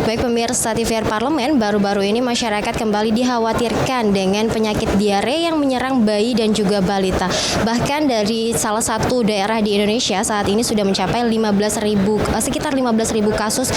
Baik pemirsa TVR Parlemen, baru-baru ini masyarakat kembali dikhawatirkan dengan penyakit diare yang menyerang bayi dan juga balita. Bahkan dari salah satu daerah di Indonesia saat ini sudah mencapai sekitar 15.000 kasus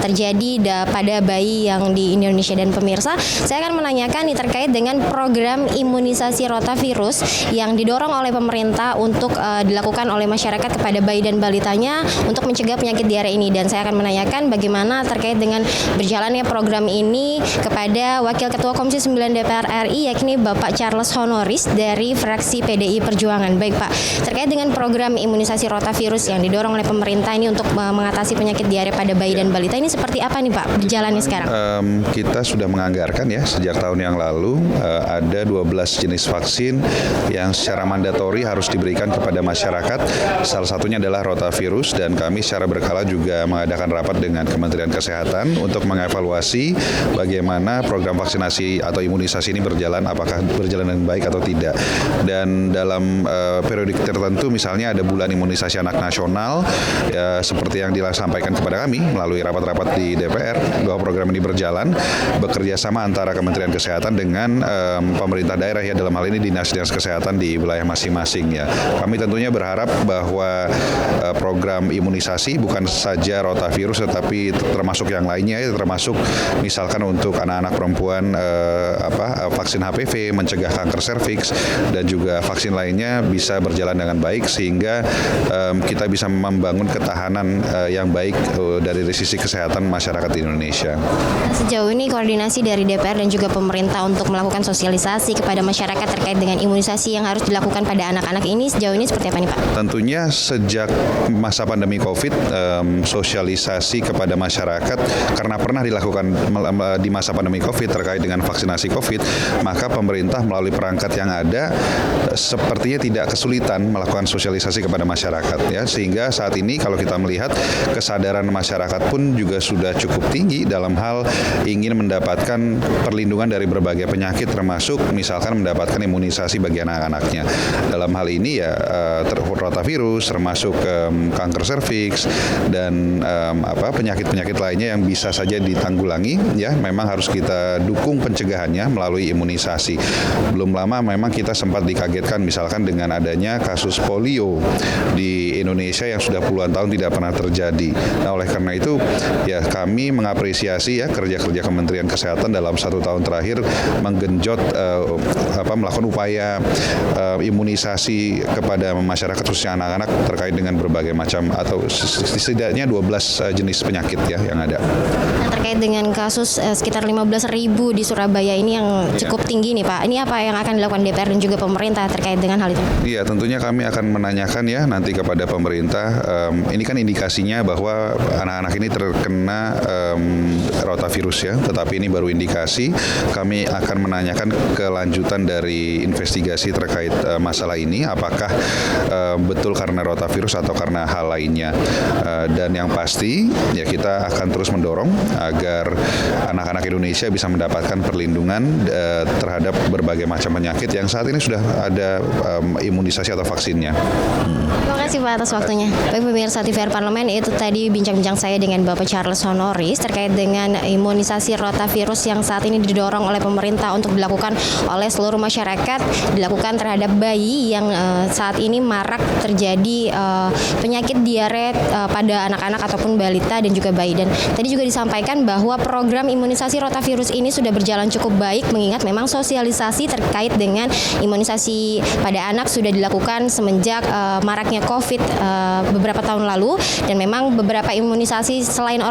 terjadi pada bayi yang di Indonesia. Dan pemirsa, saya akan menanyakan nih terkait dengan program imunisasi rotavirus yang didorong oleh pemerintah untuk dilakukan oleh masyarakat kepada bayi dan balitanya untuk mencegah penyakit diare ini. Dan saya akan menanyakan bagaimana terkait dengan berjalannya program ini kepada Wakil Ketua Komisi 9 DPR RI, yakni Bapak Charles Honoris dari fraksi PDI Perjuangan. Baik Pak, terkait dengan program imunisasi rotavirus yang didorong oleh pemerintah ini untuk mengatasi penyakit diare pada bayi dan balita ini seperti apa nih Pak berjalannya sekarang? Kita sudah menganggarkan ya sejak tahun yang lalu ada 12 jenis vaksin yang secara mandatori harus diberikan kepada masyarakat. Salah satunya adalah rotavirus, dan kami secara berkala juga mengadakan rapat dengan Kementerian Kesehatan untuk mengevaluasi bagaimana program vaksinasi atau imunisasi ini berjalan, apakah berjalan dengan baik atau tidak. Dan dalam periode tertentu misalnya ada bulan imunisasi anak nasional, ya, seperti yang disampaikan kepada kami melalui rapat-rapat di DPR bahwa program ini berjalan bekerja sama antara Kementerian Kesehatan dengan pemerintah daerah, ya dalam hal ini dinas-dinas kesehatan di wilayah masing-masing ya. Kami tentunya berharap bahwa program imunisasi bukan saja rotavirus tetapi termasuk yang lainnya, termasuk misalkan untuk anak-anak perempuan vaksin HPV, mencegah kanker serviks, dan juga vaksin lainnya bisa berjalan dengan baik sehingga kita bisa membangun ketahanan yang baik dari sisi kesehatan masyarakat di Indonesia. Sejauh ini koordinasi dari DPR dan juga pemerintah untuk melakukan sosialisasi kepada masyarakat terkait dengan imunisasi yang harus dilakukan pada anak-anak ini sejauh ini seperti apa nih Pak? Tentunya sejak masa pandemi COVID, sosialisasi kepada masyarakat karena pernah dilakukan di masa pandemi COVID terkait dengan vaksinasi COVID, maka pemerintah melalui perangkat yang ada sepertinya tidak kesulitan melakukan sosialisasi kepada masyarakat ya, sehingga saat ini kalau kita melihat kesadaran masyarakat pun juga sudah cukup tinggi dalam hal ingin mendapatkan perlindungan dari berbagai penyakit, termasuk misalkan mendapatkan imunisasi bagi anak-anaknya. Dalam hal ini ya rotavirus, termasuk kanker serviks dan penyakit-penyakit lainnya yang bisa saja ditanggulangi ya, memang harus kita dukung pencegahannya melalui imunisasi. Belum lama memang kita sempat dikagetkan misalkan dengan adanya kasus polio di Indonesia yang sudah puluhan tahun tidak pernah terjadi. Nah, oleh karena itu ya kami mengapresiasi ya kerja-kerja Kementerian Kesehatan dalam 1 tahun terakhir menggenjot melakukan upaya imunisasi kepada masyarakat khususnya anak-anak terkait dengan berbagai macam atau setidaknya 12 jenis penyakit ya yang ada. Nah, terkait dengan kasus sekitar 15.000 di Surabaya ini yang cukup tinggi nih Pak. Ini apa yang akan dilakukan DPR dan juga pemerintah terkait dengan hal itu? Iya, tentunya kami akan menanyakan ya nanti kepada pemerintah. Ini kan indikasinya bahwa anak-anak ini terkena rotavirus ya, tetapi ini baru indikasi. Kami akan menanyakan kelanjutan dari investigasi terkait masalah ini, apakah betul karena rotavirus atau karena hal lainnya. Dan yang pasti ya kita akan terus mendorong agar anak-anak Indonesia bisa mendapatkan perlindungan terhadap berbagai macam penyakit yang saat ini sudah ada imunisasi atau vaksinnya. Terima kasih Pak atas waktunya. Baik pemirsa TVR Parlemen, itu tadi bincang-bincang saya dengan Bapak Charles Honoris terkait dengan imunisasi rotavirus yang saat ini didorong oleh pemerintah untuk dilakukan oleh seluruh masyarakat, dilakukan terhadap bayi yang saat ini marak terjadi penyakit diare pada anak-anak ataupun balita dan juga bayi. Dan tadi juga disampaikan bahwa program imunisasi rotavirus ini sudah berjalan cukup baik, mengingat memang sosialisasi terkait dengan imunisasi pada anak sudah dilakukan semenjak maraknya COVID beberapa tahun lalu, dan memang beberapa imunisasi selain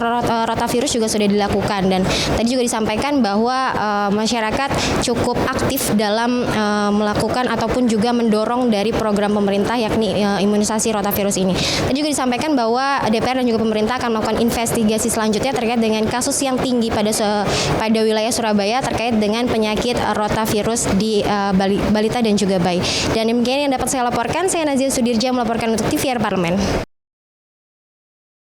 rotavirus juga sudah dilakukan. Dan tadi juga disampaikan bahwa masyarakat cukup aktif dalam melakukan ataupun juga mendorong dari program pemerintah yakni imunisasi rotavirus ini. Tadi juga disampaikan bahwa DPR dan juga pemerintah akan melakukan investigasi selanjutnya terkait dengan kasus yang tinggi pada wilayah Surabaya terkait dengan penyakit rotavirus di balita dan juga bayi. Dan demikian yang dapat saya laporkan. Saya Nazia Sudirja melaporkan untuk TVR Parlemen.